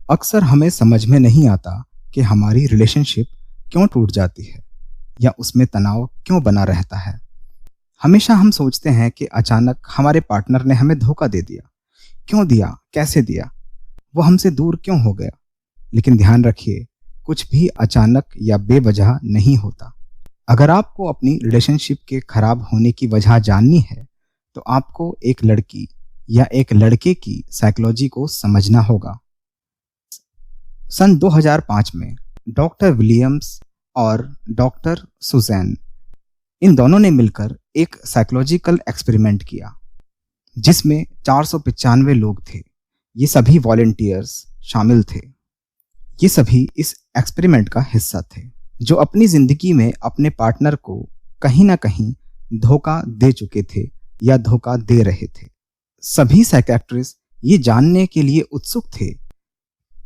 अक्सर हमें समझ में नहीं आता कि हमारी रिलेशनशिप क्यों टूट जाती है या उसमें तनाव क्यों बना रहता है। हमेशा हम सोचते हैं कि अचानक हमारे पार्टनर ने हमें धोखा दे दिया। क्यों दिया, कैसे दिया, वो हमसे दूर क्यों हो गया। लेकिन ध्यान रखिए, कुछ भी अचानक या बेवजह नहीं होता। अगर आपको अपनी रिलेशनशिप के खराब होने की वजह जाननी है तो आपको एक लड़की या एक लड़के की साइकोलॉजी को समझना होगा। सन 2005 में डॉक्टर विलियम्स और डॉक्टर सुजैन, इन दोनों ने मिलकर एक साइकोलॉजिकल एक्सपेरिमेंट किया जिसमें 495 लोग थे। ये सभी वॉलेंटियर्स शामिल थे। ये सभी इस एक्सपेरिमेंट का हिस्सा थे जो अपनी जिंदगी में अपने पार्टनर को कहीं ना कहीं धोखा दे चुके थे या धोखा दे रहे थे। सभी साइकियाट्रिस्ट ये जानने के लिए उत्सुक थे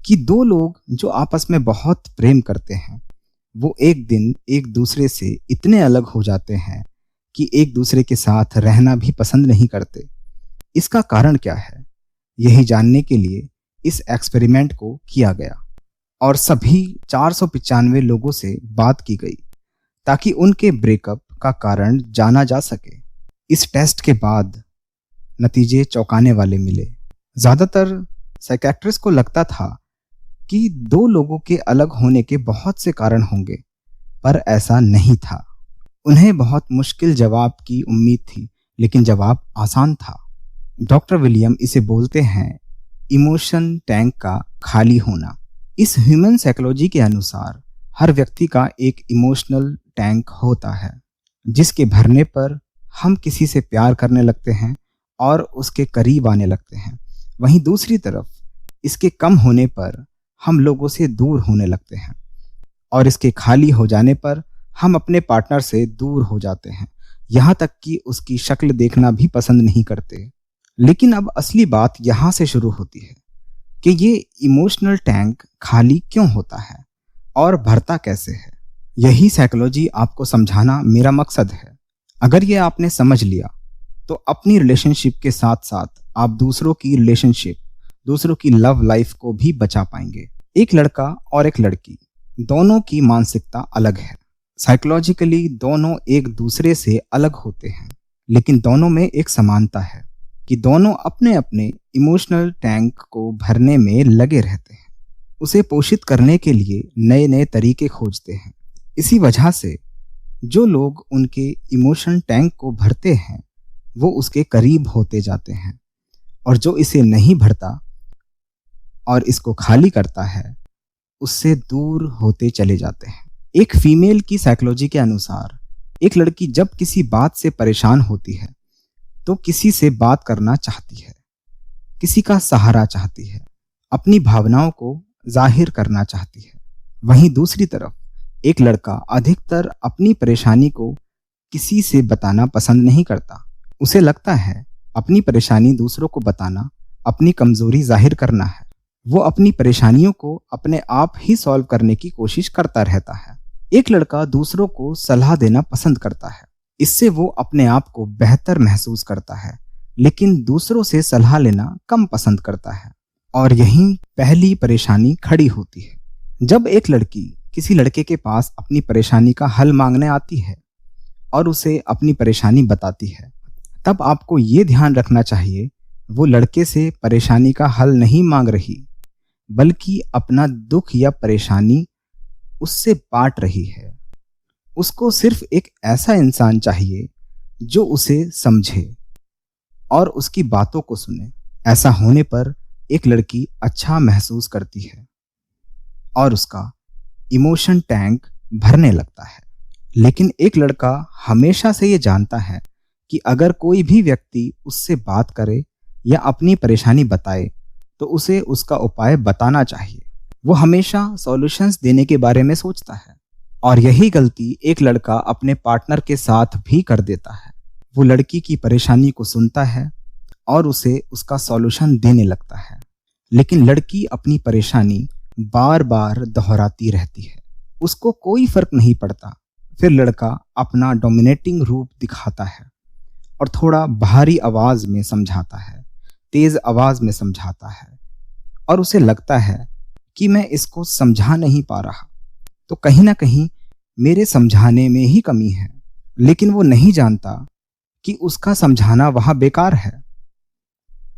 कि दो लोग जो आपस में बहुत प्रेम करते हैं वो एक दिन एक दूसरे से इतने अलग हो जाते हैं कि एक दूसरे के साथ रहना भी पसंद नहीं करते। इसका कारण क्या है, यही जानने के लिए इस एक्सपेरिमेंट को किया गया और सभी 495 लोगों से बात की गई ताकि उनके ब्रेकअप का कारण जाना जा सके। इस टेस्ट के बाद नतीजे चौंकाने वाले मिले। ज़्यादातर साइकियाट्रिस्ट को लगता था कि दो लोगों के अलग होने के बहुत से कारण होंगे, पर ऐसा नहीं था। उन्हें बहुत मुश्किल जवाब की उम्मीद थी, लेकिन जवाब आसान था। डॉक्टर विलियम इसे बोलते हैं इमोशन टैंक का खाली होना। इस ह्यूमन साइकोलॉजी के अनुसार हर व्यक्ति का एक इमोशनल टैंक होता है जिसके भरने पर हम किसी से प्यार करने लगते हैं और उसके करीब आने लगते हैं। वहीं दूसरी तरफ इसके कम होने पर हम लोगों से दूर होने लगते हैं और इसके खाली हो जाने पर हम अपने पार्टनर से दूर हो जाते हैं, यहाँ तक कि उसकी शक्ल देखना भी पसंद नहीं करते। लेकिन अब असली बात यहाँ से शुरू होती है कि ये इमोशनल टैंक खाली क्यों होता है और भरता कैसे है। यही साइकोलॉजी आपको समझाना मेरा मकसद है। अगर ये आपने समझ लिया तो अपनी रिलेशनशिप के साथ साथ आप दूसरों की रिलेशनशिप, दूसरों की लव लाइफ को भी बचा पाएंगे। एक लड़का और एक लड़की, दोनों की मानसिकता अलग है। साइकोलॉजिकली दोनों एक दूसरे से अलग होते हैं, लेकिन दोनों में एक समानता है कि दोनों अपने अपने इमोशनल टैंक को भरने में लगे रहते हैं। उसे पोषित करने के लिए नए नए तरीके खोजते हैं। इसी वजह से जो लोग उनके इमोशन टैंक को भरते हैं वो उसके करीब होते जाते हैं, और जो इसे नहीं भरता और इसको खाली करता है उससे दूर होते चले जाते हैं। एक फीमेल की साइकोलॉजी के अनुसार एक लड़की जब किसी बात से परेशान होती है तो किसी से बात करना चाहती है, किसी का सहारा चाहती है, अपनी भावनाओं को जाहिर करना चाहती है। वहीं दूसरी तरफ एक लड़का अधिकतर अपनी परेशानी को किसी से बताना पसंद नहीं करता। उसे लगता है अपनी परेशानी दूसरों को बताना अपनी कमजोरी जाहिर करना है। वो अपनी परेशानियों को अपने आप ही सॉल्व करने की कोशिश करता रहता है। एक लड़का दूसरों को सलाह देना पसंद करता है, इससे वो अपने आप को बेहतर महसूस करता है, लेकिन दूसरों से सलाह लेना कम पसंद करता है। और यहीं पहली परेशानी खड़ी होती है। जब एक लड़की किसी लड़के के पास अपनी परेशानी का हल मांगने आती है और उसे अपनी परेशानी बताती है, तब आपको ये ध्यान रखना चाहिए वो लड़के से परेशानी का हल नहीं मांग रही, बल्कि अपना दुख या परेशानी उससे बांट रही है। उसको सिर्फ एक ऐसा इंसान चाहिए जो उसे समझे और उसकी बातों को सुने। ऐसा होने पर एक लड़की अच्छा महसूस करती है और उसका इमोशन टैंक भरने लगता है। लेकिन एक लड़का हमेशा से ये जानता है कि अगर कोई भी व्यक्ति उससे बात करे या अपनी परेशानी बताए तो उसे उसका उपाय बताना चाहिए। वो हमेशा सॉल्यूशंस देने के बारे में सोचता है, और यही गलती एक लड़का अपने पार्टनर के साथ भी कर देता है। वो लड़की की परेशानी को सुनता है और उसे उसका सॉल्यूशन देने लगता है, लेकिन लड़की अपनी परेशानी बार बार दोहराती रहती है। उसको कोई फर्क नहीं पड़ता। फिर लड़का अपना डोमिनेटिंग रूप दिखाता है और थोड़ा भारी आवाज में समझाता है, तेज आवाज में समझाता है, और उसे लगता है कि मैं इसको समझा नहीं पा रहा, तो कहीं ना कहीं मेरे समझाने में ही कमी है। लेकिन वो नहीं जानता कि उसका समझाना वहां बेकार है,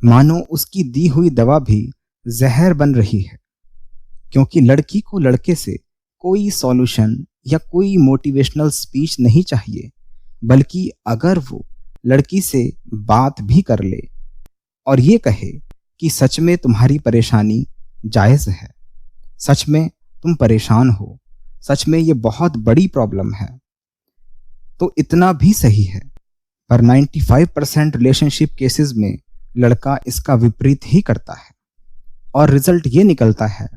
मानो उसकी दी हुई दवा भी जहर बन रही है। क्योंकि लड़की को लड़के से कोई सॉल्यूशन या कोई मोटिवेशनल स्पीच नहीं चाहिए, बल्कि अगर वो लड़की से बात भी कर ले और ये कहे कि सच में तुम्हारी परेशानी जायज़ है, सच में तुम परेशान हो, सच में ये बहुत बड़ी प्रॉब्लम है, तो इतना भी सही है। पर 95% रिलेशनशिप केसेस में लड़का इसका विपरीत ही करता है और रिजल्ट ये निकलता है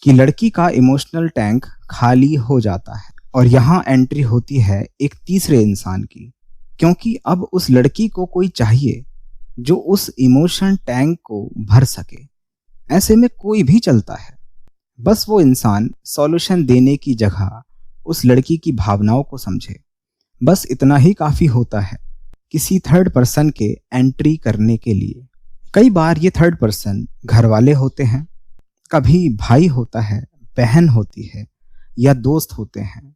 कि लड़की का इमोशनल टैंक खाली हो जाता है। और यहाँ एंट्री होती है एक तीसरे इंसान की, क्योंकि अब उस लड़की को कोई चाहिए जो उस इमोशन टैंक को भर सके। ऐसे में कोई भी चलता है, बस वो इंसान सॉल्यूशन देने की जगह उस लड़की की भावनाओं को समझे। बस इतना ही काफ़ी होता है किसी थर्ड पर्सन के एंट्री करने के लिए। कई बार ये थर्ड पर्सन घर वाले होते हैं, कभी भाई होता है, बहन होती है या दोस्त होते हैं।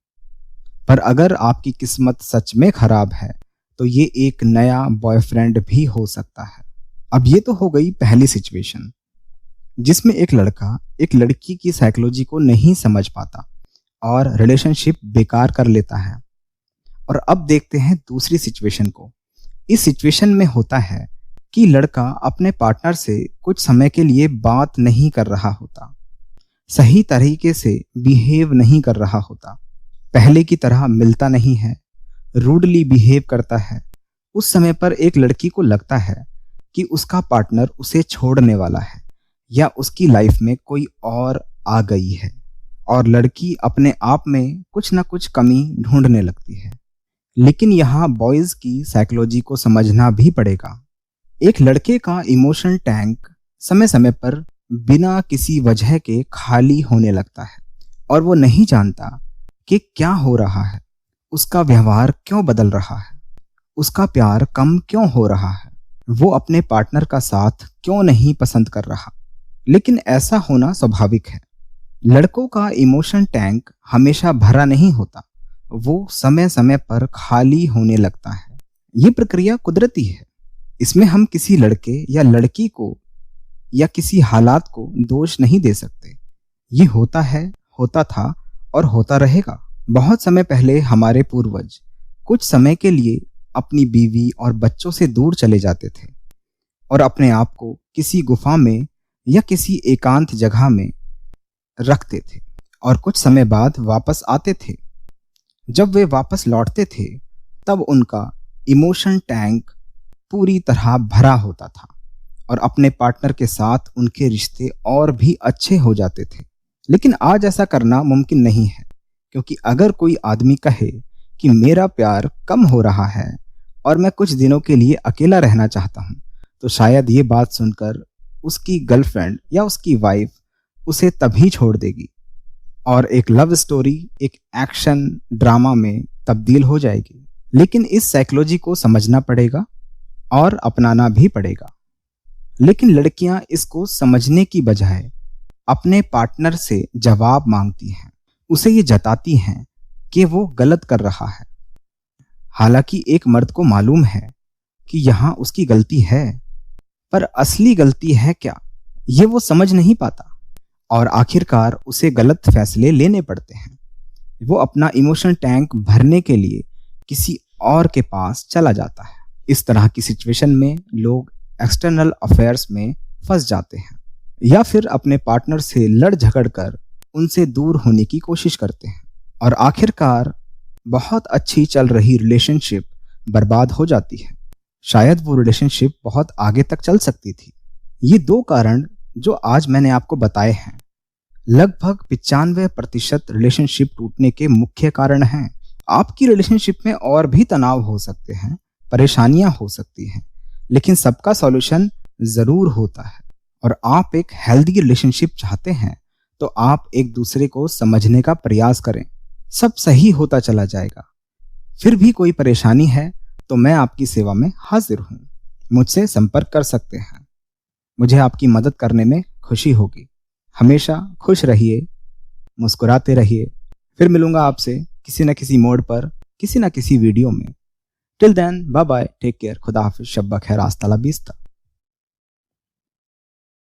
पर अगर आपकी किस्मत सच में खराब है तो ये एक नया बॉयफ्रेंड भी हो सकता है। अब ये तो हो गई पहली सिचुएशन जिसमें एक लड़का एक लड़की की साइकोलॉजी को नहीं समझ पाता और रिलेशनशिप बेकार कर लेता है। और अब देखते हैं दूसरी सिचुएशन को। इस सिचुएशन में होता है कि लड़का अपने पार्टनर से कुछ समय के लिए बात नहीं कर रहा होता, सही तरीके से बिहेव नहीं कर रहा होता, पहले की तरह मिलता नहीं है, रूडली बिहेव करता है। उस समय पर एक लड़की को लगता है कि उसका पार्टनर उसे छोड़ने वाला है या उसकी लाइफ में कोई और आ गई है, और लड़की अपने आप में कुछ ना कुछ कमी ढूंढने लगती है। लेकिन यहाँ बॉयज की साइकोलॉजी को समझना भी पड़ेगा। एक लड़के का इमोशनल टैंक समय समय पर बिना किसी वजह के खाली होने लगता है और वो नहीं जानता कि क्या हो रहा है, उसका व्यवहार क्यों बदल रहा है, उसका प्यार कम क्यों हो रहा है, वो अपने पार्टनर का साथ क्यों नहीं पसंद कर रहा। लेकिन ऐसा होना स्वाभाविक है। लड़कों का इमोशन टैंक हमेशा भरा नहीं होता, वो समय समय पर खाली होने लगता है। ये प्रक्रिया कुदरती है, इसमें हम किसी लड़के या लड़की को या किसी हालात को दोष नहीं दे सकते। ये होता है, होता था और होता रहेगा। बहुत समय पहले हमारे पूर्वज कुछ समय के लिए अपनी बीवी और बच्चों से दूर चले जाते थे और अपने आप को किसी गुफा में या किसी एकांत जगह में रखते थे और कुछ समय बाद वापस आते थे। जब वे वापस लौटते थे तब उनका इमोशन टैंक पूरी तरह भरा होता था और अपने पार्टनर के साथ उनके रिश्ते और भी अच्छे हो जाते थे। लेकिन आज ऐसा करना मुमकिन नहीं है, क्योंकि अगर कोई आदमी कहे कि मेरा प्यार कम हो रहा है और मैं कुछ दिनों के लिए अकेला रहना चाहता हूँ, तो शायद ये बात सुनकर उसकी गर्लफ्रेंड या उसकी वाइफ उसे तभी छोड़ देगी और एक लव स्टोरी एक एक्शन ड्रामा में तब्दील हो जाएगी। लेकिन इस साइकोलॉजी को समझना पड़ेगा और अपनाना भी पड़ेगा। लेकिन लड़कियां इसको समझने की बजाय अपने पार्टनर से जवाब मांगती हैं, उसे ये जताती हैं कि वो गलत कर रहा है। हालांकि एक मर्द को मालूम है कि यहाँ उसकी गलती है, पर असली गलती है क्या ये वो समझ नहीं पाता और आखिरकार उसे गलत फैसले लेने पड़ते हैं। वो अपना इमोशनल टैंक भरने के लिए किसी और के पास चला जाता है। इस तरह की सिचुएशन में लोग एक्सटर्नल अफेयर्स में फंस जाते हैं या फिर अपने पार्टनर से लड़ झगड़ कर उनसे दूर होने की कोशिश करते हैं और आखिरकार बहुत अच्छी चल रही रिलेशनशिप बर्बाद हो जाती है। शायद वो रिलेशनशिप बहुत आगे तक चल सकती थी। ये दो कारण जो आज मैंने आपको बताए हैं, लगभग 95% रिलेशनशिप टूटने के मुख्य कारण हैं। आपकी रिलेशनशिप में और भी तनाव हो सकते हैं, परेशानियां हो सकती हैं, लेकिन सबका सॉल्यूशन जरूर होता है। और आप एक हेल्दी रिलेशनशिप चाहते हैं तो आप एक दूसरे को समझने का प्रयास करें, सब सही होता चला जाएगा। फिर भी कोई परेशानी है तो मैं आपकी सेवा में हाजिर हूँ, मुझसे संपर्क कर सकते हैं। मुझे आपकी मदद करने में खुशी होगी। हमेशा खुश रहिए, मुस्कुराते रहिए। फिर मिलूंगा आपसे किसी न किसी मोड़ पर, किसी न किसी वीडियो में। Till then, bye bye, take care, खुदा हाफिज, शब्बा खैर, आस्ता ला बिस्ता।